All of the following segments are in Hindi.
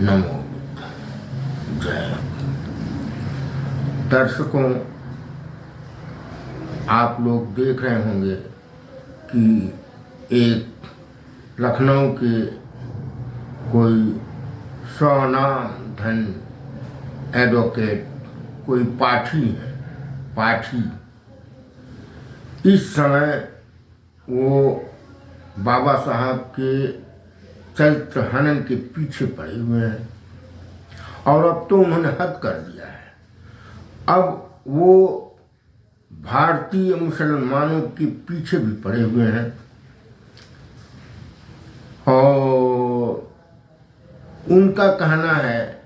नमो जय। दर्शकों, आप लोग देख रहे होंगे कि एक लखनऊ के कोई स्वनाम धन एडवोकेट कोई पाठी है, पाठी इस समय वो बाबा साहब के चरित्र हनन के पीछे पड़े हुए हैं और अब तो उन्होंने हद कर दिया है। अब वो भारतीय मुसलमानों के पीछे भी पड़े हुए हैं और उनका कहना है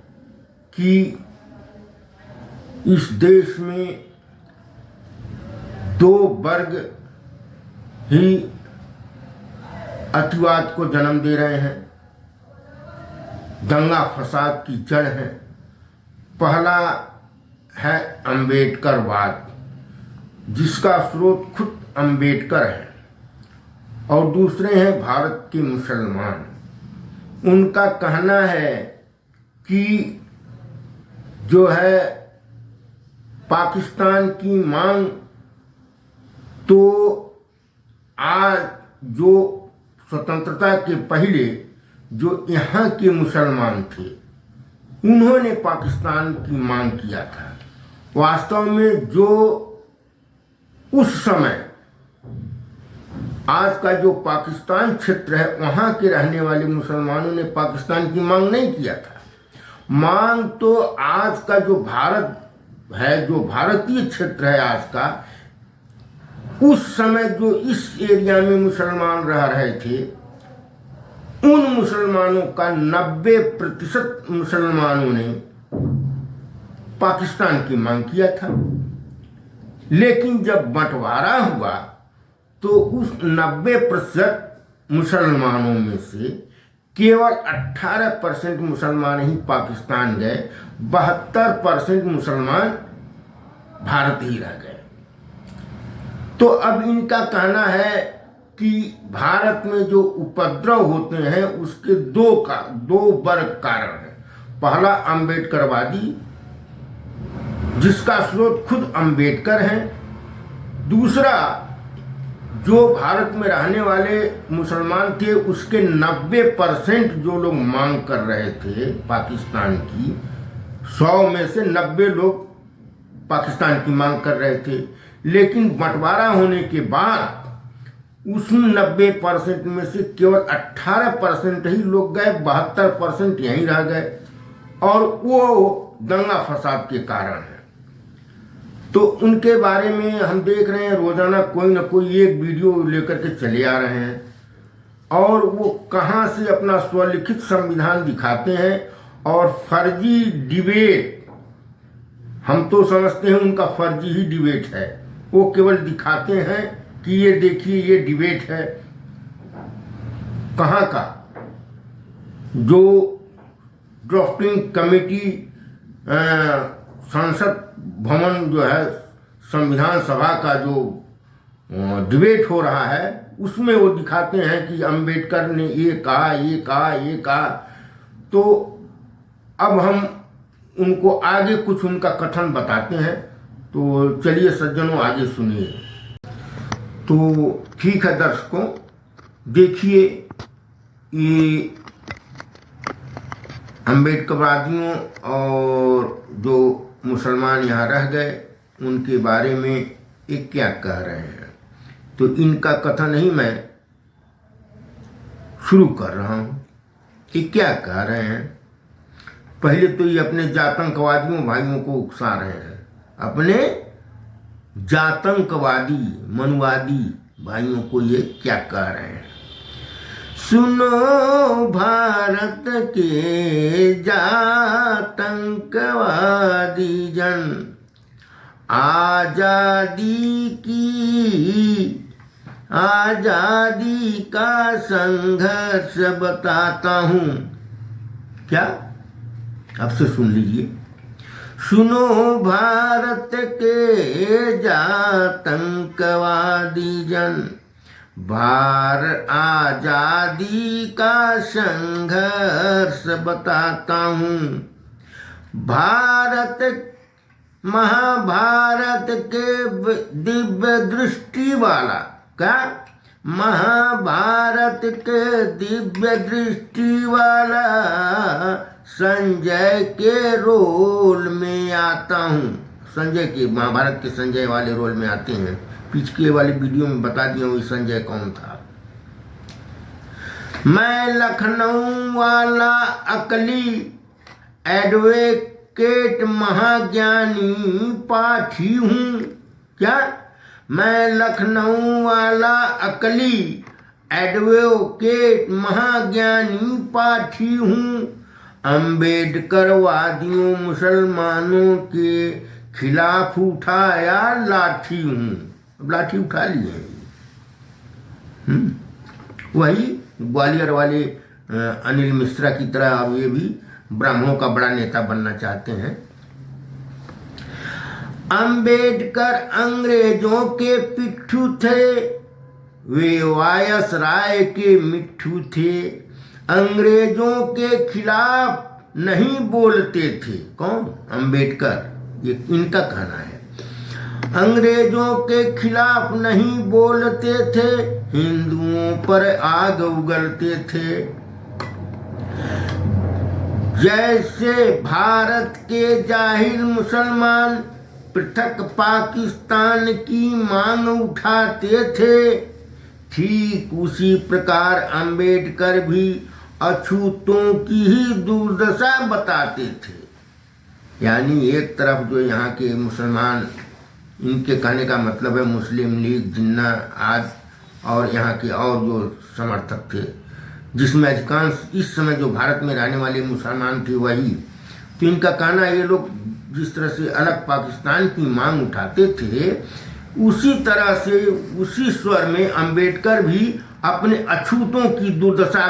कि इस देश में दो वर्ग ही अतिवाद को जन्म दे रहे हैं, दंगा फसाद की जड़ है। पहला है अम्बेडकरवाद, जिसका स्रोत खुद अम्बेडकर है, और दूसरे हैं भारत के मुसलमान। उनका कहना है कि जो है पाकिस्तान की मांग तो आज जो स्वतंत्रता के पहले जो यहाँ के मुसलमान थे उन्होंने पाकिस्तान की मांग किया था। वास्तव में जो उस समय आज का जो पाकिस्तान क्षेत्र है वहाँ के रहने वाले मुसलमानों ने पाकिस्तान की मांग नहीं किया था। मांग तो आज का जो भारत है, जो भारतीय क्षेत्र है आज का, उस समय जो इस एरिया में मुसलमान रह रहे थे उन मुसलमानों का 90% मुसलमानों ने पाकिस्तान की मांग किया था। लेकिन जब बंटवारा हुआ तो उस 90% मुसलमानों में से केवल 18% मुसलमान ही पाकिस्तान गए, 72% मुसलमान भारत ही रह गए। तो अब इनका कहना है कि भारत में जो उपद्रव होते हैं उसके दो वर्ग कारण हैं। पहला अम्बेडकरवादी, जिसका स्रोत खुद अम्बेडकर हैं। दूसरा, जो भारत में रहने वाले मुसलमान थे उसके 90% जो लोग मांग कर रहे थे पाकिस्तान की, 100 में से 90 लोग पाकिस्तान की मांग कर रहे थे। लेकिन बंटवारा होने के बाद उस 90% में से केवल 18% ही लोग गए, 72% यहीं रह गए, और वो दंगा फसाद के कारण है। तो उनके बारे में हम देख रहे हैं रोजाना कोई ना कोई एक वीडियो लेकर के चले आ रहे हैं, और वो कहाँ से अपना स्वलिखित संविधान दिखाते हैं और फर्जी डिबेट, हम तो समझते हैं उनका फर्जी ही डिबेट है। वो केवल दिखाते हैं कि ये देखिए ये डिबेट है। कहाँ का जो ड्राफ्टिंग कमेटी संसद भवन जो है संविधान सभा का जो डिबेट हो रहा है उसमें वो दिखाते हैं कि अंबेडकर ने ये कहा, ये कहा, ये कहा। तो अब हम उनको आगे कुछ उनका कथन बताते हैं। तो चलिए सज्जनों, आगे सुनिए। तो ठीक है दर्शकों, देखिए ये अम्बेडकरवादियों और जो मुसलमान यहाँ रह गए उनके बारे में ये क्या कह रहे हैं। तो इनका कथन ही मैं शुरू कर रहा हूँ। ये क्या कह रहे हैं। पहले तो ये अपने जातंकवादियों भाइयों को उकसा रहे हैं, अपने जातंकवादी मनुवादी भाइयों को ये क्या कह रहे हैं। सुनो भारत के जातंकवादी जन, आजादी का संघर्ष बताता हूँ। क्या, अब से सुन लीजिए। सुनो भारत के जातंकवादी जन, भारत आजादी का संघर्ष बताता हूँ। भारत महाभारत के दिव्य दृष्टि वाला, क्या महाभारत के दिव्य दृष्टि वाला संजय के रोल में आता हूँ। संजय के, महाभारत के संजय वाले रोल में आते हैं। पिछले वाली वीडियो में बता दिया हूँ संजय कौन था। मैं लखनऊ वाला अकली एडवोकेट महाज्ञानी पाठी हूँ। क्या? मैं लखनऊ वाला अकली एडवोकेट महाज्ञानी पाठी हूँ। अम्बेडकर वादियों मुसलमानों के खिलाफ उठाया लाठी हूँ। लाठी उठा लिए। वही ग्वालियर वाले अनिल मिश्रा की तरह अब ये भी ब्राह्मणों का बड़ा नेता बनना चाहते हैं। अंबेडकर अंग्रेजों के पिट्ठू थे, वे वायस राय के मिट्ठू थे। अंग्रेजों के खिलाफ नहीं बोलते थे। कौन? अंबेडकर। ये इनका कहना है। अंग्रेजों के खिलाफ नहीं बोलते थे, हिंदुओं पर आग उगलते थे। जैसे भारत के जाहिल मुसलमान पृथक पाकिस्तान की मांग उठाते थे, ठीक उसी प्रकार अंबेडकर भी अछूतों की ही दुर्दशा बताते थे। यानी एक तरफ जो यहाँ के मुसलमान, इनके कहने का मतलब है मुस्लिम लीग, जिन्ना आज और यहाँ के और जो समर्थक थे, जिसमें अधिकांश इस समय जो भारत में रहने वाले मुसलमान थे वही। तो इनका कहना, ये लोग जिस तरह से अलग पाकिस्तान की मांग उठाते थे, उसी तरह से उसी स्वर में अंबेडकर भी अपने अछूतों की दुर्दशा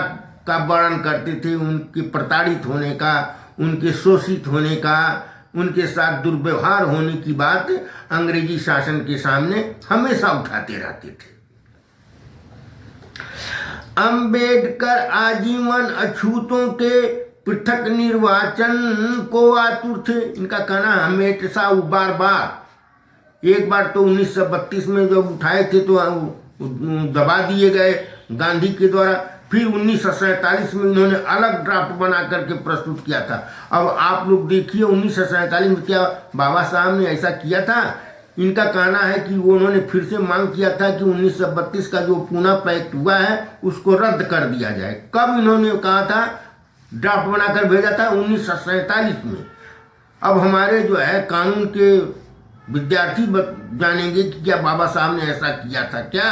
का वर्णन करते थे। उनके प्रताड़ित होने का, उनके शोषित होने का, उनके साथ दुर्व्यवहार होने की बात अंग्रेजी शासन के सामने हमेशा उठाते रहते थे। अंबेडकर आजीवन अछूतों के पृथक निर्वाचन को आतुर थे। इनका कहना हमेशा बार बार, एक बार तो 1932 में जब उठाए थे तो दबा दिए गए गांधी के द्वारा। फिर 1947 में इन्होंने अलग ड्राफ्ट बना करके प्रस्तुत किया था। अब आप लोग देखिए 1947 में क्या बाबा साहब ने ऐसा किया था। इनका कहना है कि वो उन्होंने फिर से मांग किया था कि 1932 का जो पूना पैक्ट हुआ है उसको रद्द कर दिया जाए। कब इन्होंने कहा था, ड्राफ्ट बनाकर भेजा था 1947 में। अब हमारे जो है कानून के विद्यार्थी जानेंगे कि क्या बाबा साहब ने ऐसा किया था क्या,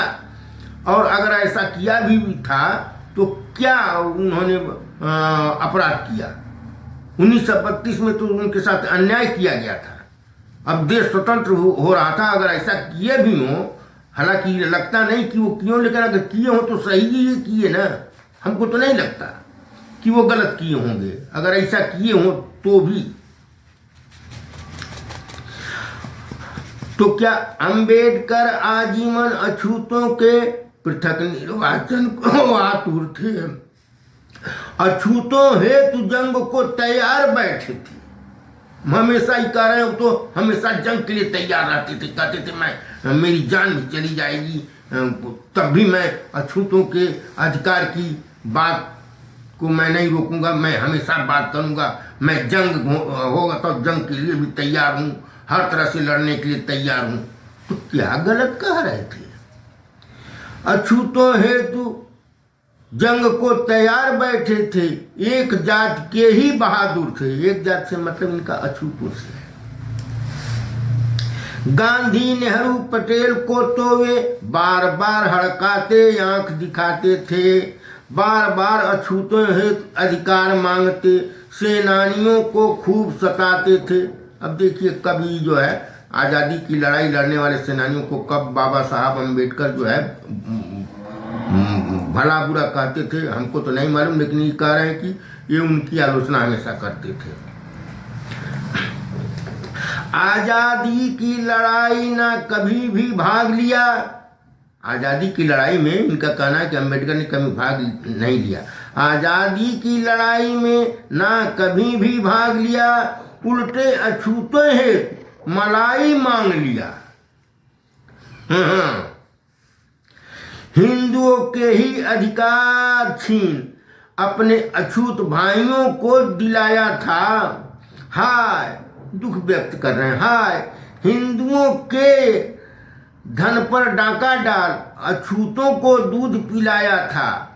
और अगर ऐसा किया भी था तो क्या उन्होंने अपराध किया। 1932 में तो उनके साथ अन्याय किया गया था। अब देश स्वतंत्र हो रहा था। अगर ऐसा किए भी हो, हालांकि लगता नहीं कि वो क्यों, लेकिन अगर किए हो तो सही ही किए ना। हमको तो नहीं लगता कि वो गलत किए होंगे अगर ऐसा किए हो तो भी। तो क्या अंबेडकर आजीवन अछूतों के पृथक निर्वाचन को आतुर थे। अछूतों हेतु जंग को तैयार बैठे थे। हमेशा ही कह रहे हो तो हमेशा जंग के लिए तैयार रहते थे। कहते थे मैं मेरी जान भी चली जाएगी तब भी मैं अछूतों के अधिकार की बात को मैं नहीं रोकूंगा, मैं हमेशा बात करूंगा। मैं जंग होगा तो जंग के लिए भी तैयार हूँ, हर तरह से लड़ने के लिए तैयार हूँ। तो क्या गलत कह रहे थे। अछूतों हेतु जंग को तैयार बैठे थे, एक जात के ही बहादुर थे। एक जात से मतलब इनका अछूतों से। गांधी नेहरू पटेल को तो वे बार बार हड़काते, आंख दिखाते थे, बार बार अछूतों हेतु अधिकार मांगते, सेनानियों को खूब सताते थे। अब देखिए कभी जो है आज़ादी की लड़ाई लड़ने वाले सेनानियों को कब बाबा साहब अम्बेडकर जो है भला बुरा कहते थे हमको तो नहीं मालूम, लेकिन ये कह रहे हैं कि ये उनकी आलोचना हमेशा करते थे। आज़ादी की लड़ाई ना कभी भी भाग लिया, आज़ादी की लड़ाई में इनका कहना है कि अम्बेडकर ने कभी भाग नहीं लिया। आज़ादी की लड़ाई में ना कभी भी भाग लिया, उल्टे अछूते हैं मलाई मांग लिया। हिंदुओं के ही अधिकार छीन अपने अछूत भाइयों को दिलाया था। हाय, दुख व्यक्त कर रहे हैं, हाय हिंदुओं के धन पर डाका डाल अछूतों को दूध पिलाया था।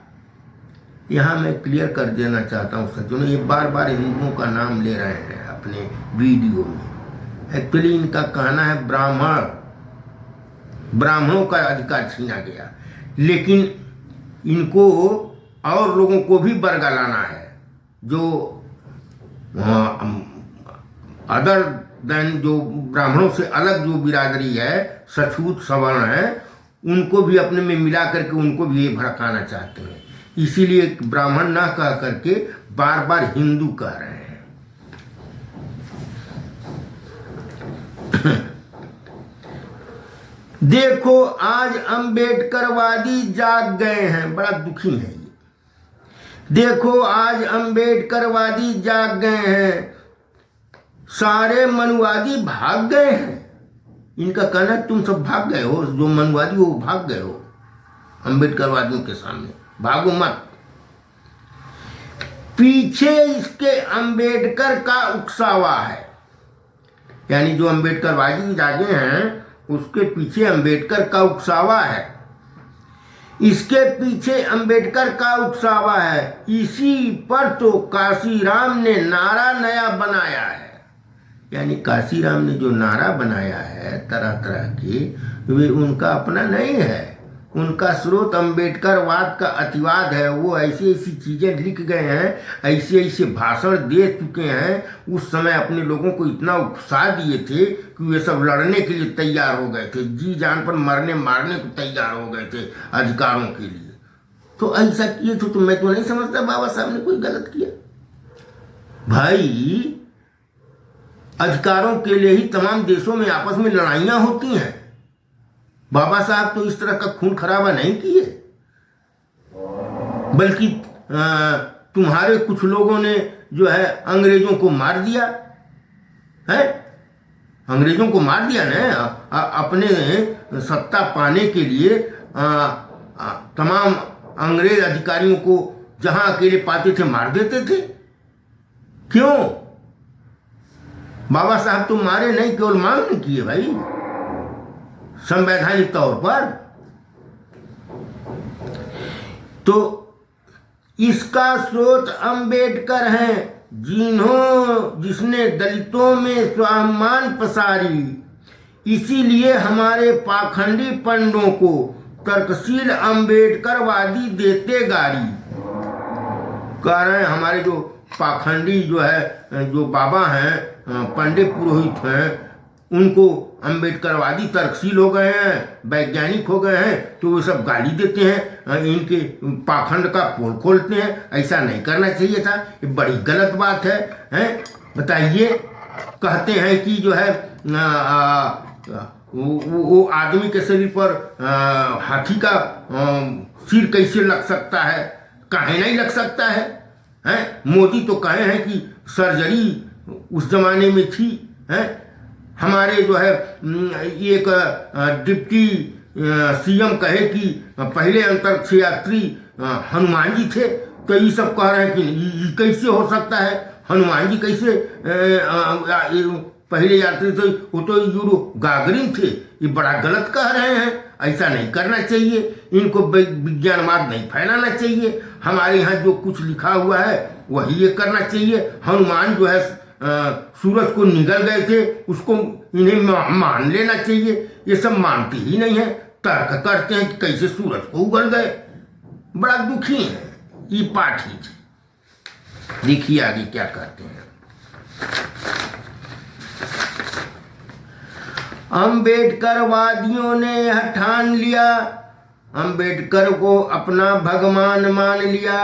यहाँ मैं क्लियर कर देना चाहता हूँ सज्जनों, ये बार बार हिंदुओं का नाम ले रहे हैं अपने वीडियो में। एक्चुअली इनका कहना है ब्राह्मणों का अधिकार छीना गया, लेकिन इनको और लोगों को भी बरगलाना है जो अदर देन, जो ब्राह्मणों से अलग जो बिरादरी है, सछूत सवर्ण है, उनको भी अपने में मिला करके उनको भी ये भड़काना चाहते हैं। इसीलिए ब्राह्मण ना कह करके बार बार हिंदू कह रहे हैं। देखो आज अम्बेडकरवादी जाग गए हैं, बड़ा दुखी है ये। देखो आज अम्बेडकरवादी जाग गए हैं, सारे मनुवादी भाग गए हैं। इनका कहना तुम सब भाग गए हो, जो मनुवादी हो भाग गए हो अम्बेडकरवादियों के सामने, भागो मत। पीछे इसके अम्बेडकर का उकसावा है, यानी जो अम्बेडकरवादी जागे हैं उसके पीछे अम्बेडकर का उकसावा है, इसके पीछे अम्बेडकर का उकसावा है। इसी पर तो काशीराम ने नारा नया बनाया है, यानी काशीराम ने जो नारा बनाया है तरह तरह के, वे उनका अपना नहीं है, उनका स्रोत अम्बेडकरवाद का अतिवाद है। वो ऐसी ऐसी चीज़ें लिख गए हैं, ऐसे ऐसे भाषण दे चुके हैं, उस समय अपने लोगों को इतना उकसा दिए थे कि वे सब लड़ने के लिए तैयार हो गए थे, जी जान पर मरने मारने को तैयार हो गए थे अधिकारों के लिए। तो ऐसा किए थे, तो मैं तो नहीं समझता बाबा साहब ने कोई गलत किया। भाई अधिकारों के लिए ही तमाम देशों में आपस में लड़ाइयाँ होती हैं। बाबा साहब तो इस तरह का खून खराबा नहीं किए, बल्कि तुम्हारे कुछ लोगों ने जो है अंग्रेजों को मार दिया है, अंग्रेजों को मार दिया ना अपने सत्ता पाने के लिए। तमाम अंग्रेज अधिकारियों को जहां अकेले पाते थे मार देते थे। क्यों? बाबा साहब तो मारे नहीं, केवल मांग किए भाई संवैधानिक तौर पर। तो इसका स्रोत अम्बेडकर हैं, जिसने दलितों में स्वाभिमान पसारी। इसीलिए हमारे पाखंडी पंडों को तर्कशील अम्बेडकरवादी देते गारी। कह रहे हैं हमारे जो पाखंडी जो है, जो बाबा हैं, पंडित पुरोहित हैं, उनको अम्बेडकरवादी तर्कशील हो गए हैं, वैज्ञानिक हो गए हैं, तो वो सब गाली देते हैं, इनके पाखंड का पोल खोलते हैं। ऐसा नहीं करना चाहिए था, ये बड़ी गलत बात है, हैं? बताइए, कहते हैं कि जो है वो आदमी के शरीर पर हाथी का सिर कैसे लग सकता है? काहे नहीं लग सकता है, हैं? मोदी तो कहे हैं कि सर्जरी उस जमाने में थी, हैं? हमारे जो है एक डिप्टी सीएम कहे कि पहले अंतरिक्ष यात्री हनुमान जी थे, तो ये सब कह रहे हैं कि ये कैसे हो सकता है, हनुमान जी कैसे पहले यात्री थे, वो तो यूरो गागरिन थे। ये बड़ा गलत कह रहे हैं, ऐसा नहीं करना चाहिए, इनको विज्ञानवाद नहीं फैलाना चाहिए। हमारे यहाँ जो कुछ लिखा हुआ है वही ये करना चाहिए। हनुमान जो है सूरज को निगल गए थे, उसको इन्हें मान लेना चाहिए। ये सब मानते ही नहीं है, तर्क करते हैं कि कैसे सूरज को उगल गए। बड़ा दुखी है ये पाठी। देखिए आगे क्या कहते हैं। अम्बेडकरवादियों ने यह ठान लिया, अम्बेडकर को अपना भगवान मान लिया।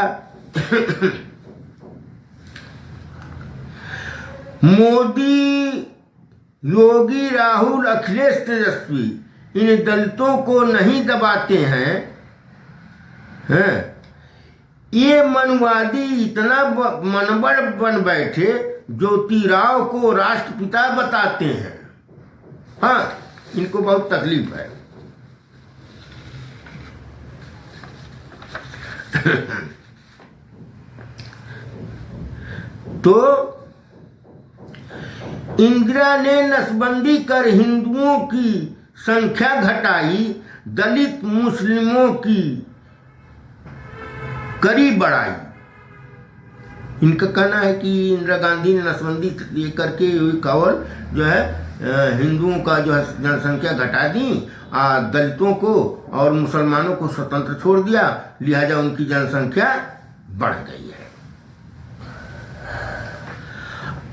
मोदी, योगी, राहुल, अखिलेश, तेजस्वी इन दलितों को नहीं दबाते हैं, ये मनवादी इतना मनबड़ बन बैठे ज्योतिराव को राष्ट्रपिता बताते हैं। हाँ, इनको बहुत तकलीफ है। तो इंदिरा ने नसबंदी कर हिंदुओं की संख्या घटाई, दलित मुस्लिमों की करी बढ़ाई। इनका कहना है कि इंदिरा गांधी ने नसबंदी ये करके केवल जो है हिंदुओं का जो है जनसंख्या घटा दी, दलितों को और मुसलमानों को स्वतंत्र छोड़ दिया, लिहाजा उनकी जनसंख्या बढ़ गई है।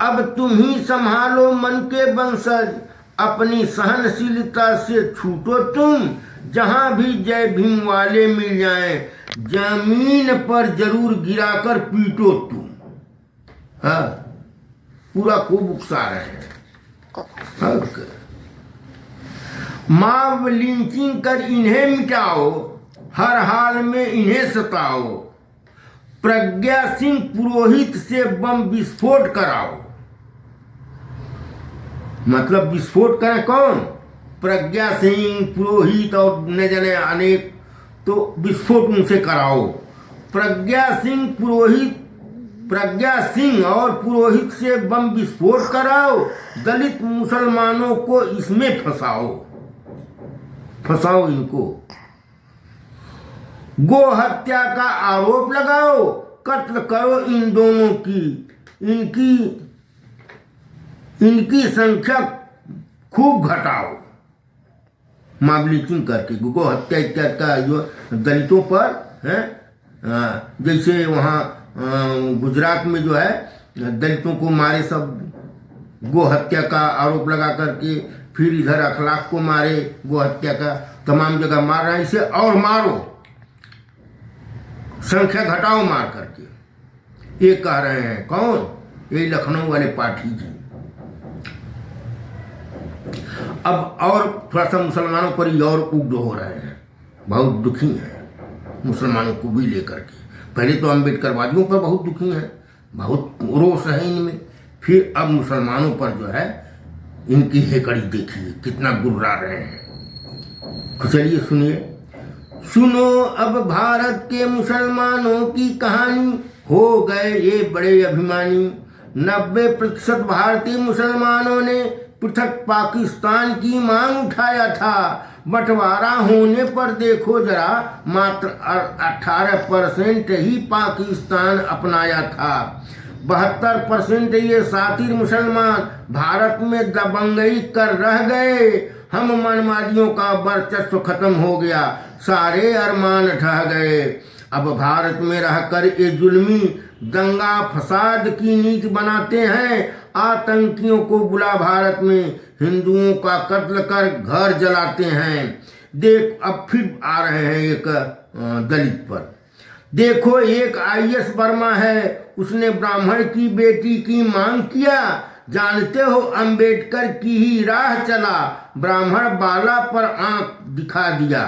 अब तुम ही संभालो मन के वंशज, अपनी सहनशीलता से छूटो तुम, जहां भी जय भीम वाले मिल जाएं, जमीन पर जरूर गिराकर पीटो तुम। हाँ, पूरा खूब उकसा रहे हैं। मां लिंचिंग कर इन्हें मिटाओ, हर हाल में इन्हें सताओ, प्रज्ञा सिंह पुरोहित से बम विस्फोट कराओ। मतलब विस्फोट करें कौन? प्रज्ञा सिंह, पुरोहित और न जाने अनेक, तो विस्फोट उनसे कराओ। प्रज्ञा सिंह और पुरोहित से बम विस्फोट कराओ, दलित मुसलमानों को इसमें फंसाओ इनको। गो हत्या का आरोप लगाओ, कत्ल करो इन दोनों की, इनकी संख्या खूब घटाओ। मामलिचिंग करके गो हत्या इत्यादि का जो दलितों पर है, जैसे वहाँ गुजरात में जो है दलितों को मारे, सब गो हत्या का आरोप लगा करके, फिर इधर अखलाक को मारे, गो हत्या का तमाम जगह मार रहे हैं। इसे और मारो, संख्या घटाओ मार करके, ये कह रहे हैं। कौन? ये लखनऊ वाले पाठी जी। अब और थोड़ा सा मुसलमानों पर ही और उग्र हो रहे हैं, बहुत दुखी हैं मुसलमानों को भी लेकर के। पहले तो अम्बेडकरवादियों पर बहुत दुखी हैं, बहुत रोष है इनमें, फिर अब मुसलमानों पर जो है इनकी हेकड़ी देखिए कितना गुर्रा रहे हैं। तो चलिए सुनिए। सुनो अब भारत के मुसलमानों की कहानी, हो गए ये बड़े अभिमानी। 90% भारतीय मुसलमानों ने पृथक पाकिस्तान की मांग उठाया था। बंटवारा होने पर देखो जरा, मात्र 18% ही पाकिस्तान अपनाया था। 72% ये सातिर मुसलमान भारत में दबंगई कर रह गए। हम मनमादियों का वर्चस्व खत्म हो गया, सारे अरमान ढह गए। अब भारत में रहकर ये जुल्मी दंगा फसाद की नीति बनाते हैं। आतंकियों को बुला भारत में, हिंदुओं का कत्ल कर घर जलाते हैं। देख अब फिर आ रहे हैं एक दलित पर। देखो एक IS वर्मा है, उसने ब्राह्मण की बेटी की मांग किया। जानते हो अंबेडकर की ही राह चला, ब्राह्मण बाला पर आंख दिखा दिया।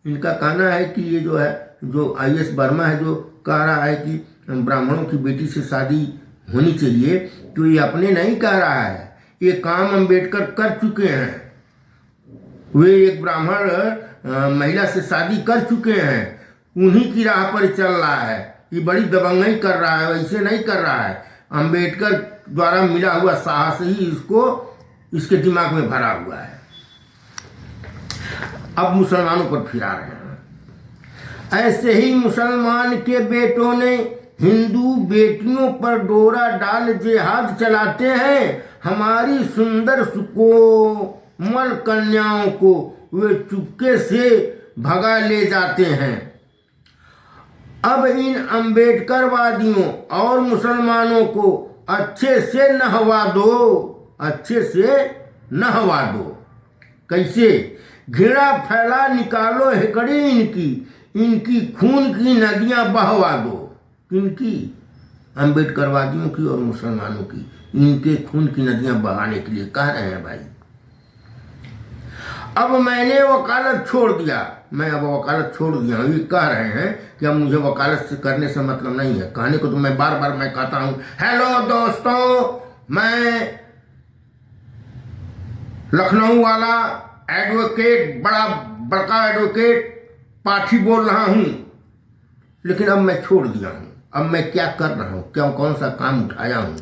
इनका कहना है कि ये जो है, जो IS वर्मा है, जो कह रहा है कि ब्राह्मणों की बेटी से शादी होनी चाहिए, तो ये अपने नहीं कह रहा है, ये काम अंबेडकर कर चुके हैं। वे एक ब्राह्मण महिला से शादी कर चुके हैं, उन्हीं की राह पर चल रहा है। ये बड़ी दबंगई कर रहा है, वैसे नहीं कर रहा है। अंबेडकर द्वारा मिला हुआ साहस ही इसको, इसके दिमाग में भरा हुआ है। अब मुसलमानों पर फिरा रहे हैं। ऐसे ही मुसलमान के बेटों ने हिंदू बेटियों पर डोरा डाल जिहाद चलाते हैं। हमारी सुंदर सुकोमल कन्याओं को वे चुपके से भगा ले जाते हैं। अब इन अंबेडकरवादियों और मुसलमानों को अच्छे से नहवा दो, अच्छे से नहवा दो। कैसे? घृणा फैला निकालो हेकड़ी इनकी खून की नदियां बहवा दो। किनकी? अंबेडकरवादियों की और मुसलमानों की, इनके खून की नदियां बहाने के लिए कह रहे हैं भाई। अब मैंने वकालत छोड़ दिया, मैं अब वकालत छोड़ दिया हूँ। ये कह रहे हैं कि अब मुझे वकालत से करने से मतलब नहीं है। कहने को तो मैं बार बार मैं कहता हूँ, हेलो दोस्तों, मैं लखनऊ वाला एडवोकेट, बड़का एडवोकेट पाठी बोल रहा हूँ, लेकिन अब मैं छोड़ दिया हूँ। अब मैं क्या कर रहा हूँ, क्या कौन सा काम उठाया हूँ।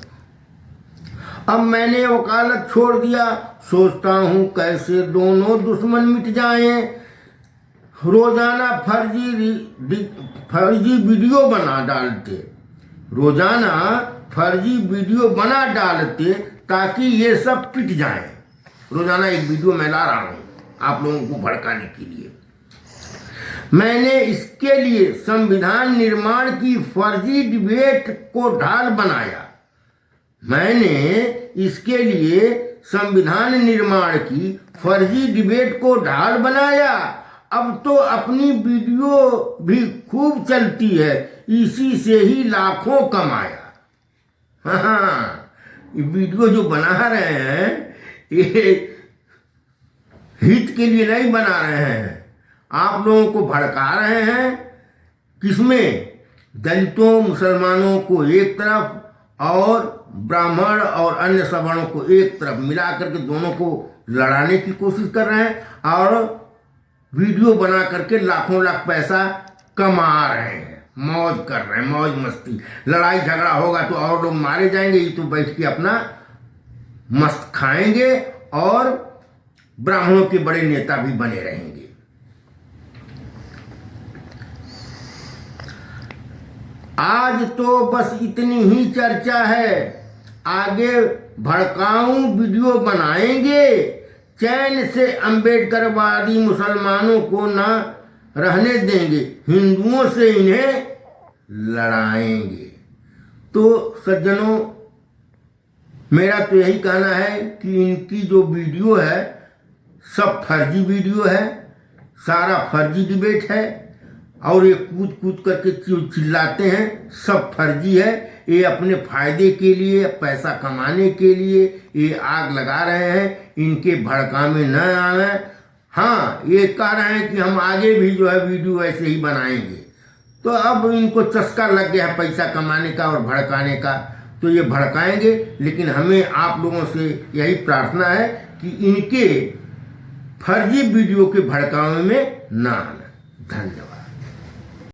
अब मैंने वकालत छोड़ दिया, सोचता हूँ कैसे दोनों दुश्मन मिट जाएं। रोजाना फर्जी वीडियो बना डालते, रोजाना फर्जी वीडियो बना डालते ताकि ये सब पिट जाएं। रोजाना एक वीडियो मैं ला रहा हूँ आप लोगों को भड़काने के लिए। मैंने इसके लिए संविधान निर्माण की फर्जी डिबेट को ढाल बनाया। मैंने इसके लिए संविधान निर्माण की फर्जी डिबेट को ढाल बनाया। अब तो अपनी वीडियो भी खूब चलती है, इसी से ही लाखों कमाया। हाँ, ये वीडियो जो बना रहे हैं ये हित के लिए नहीं बना रहे हैं, आप लोगों को भड़का रहे हैं। किसमें? दलितों मुसलमानों को एक तरफ और ब्राह्मण और अन्य सवर्णों को एक तरफ मिला करके दोनों को लड़ाने की कोशिश कर रहे हैं और वीडियो बना करके लाखों लाख पैसा कमा रहे हैं, मौज कर रहे हैं, मौज मस्ती। लड़ाई झगड़ा होगा तो और लोग मारे जाएंगे, ये तो बैठ के अपना मस्त खाएंगे और ब्राह्मणों के बड़े नेता भी बने रहेंगे। आज तो बस इतनी ही चर्चा है, आगे भड़काऊ वीडियो बनाएंगे, चैन से अंबेडकरवादी मुसलमानों को ना रहने देंगे, हिंदुओं से इन्हें लड़ाएंगे। तो सज्जनों, मेरा तो यही कहना है कि इनकी जो वीडियो है सब फर्जी वीडियो है, सारा फर्जी डिबेट है और ये कूद कूद करके चिल्लाते हैं, सब फर्जी है। ये अपने फायदे के लिए, पैसा कमाने के लिए ये आग लगा रहे हैं, इनके भड़का में न आए। हाँ, ये कह रहे हैं कि हम आगे भी जो है वीडियो ऐसे ही बनाएंगे। तो अब इनको चस्का लग गया है पैसा कमाने का और भड़काने का, तो ये भड़काएंगे। लेकिन हमें आप लोगों से यही प्रार्थना है कि इनके फर्जी वीडियो के भड़कावे में ना आना। धन्यवाद।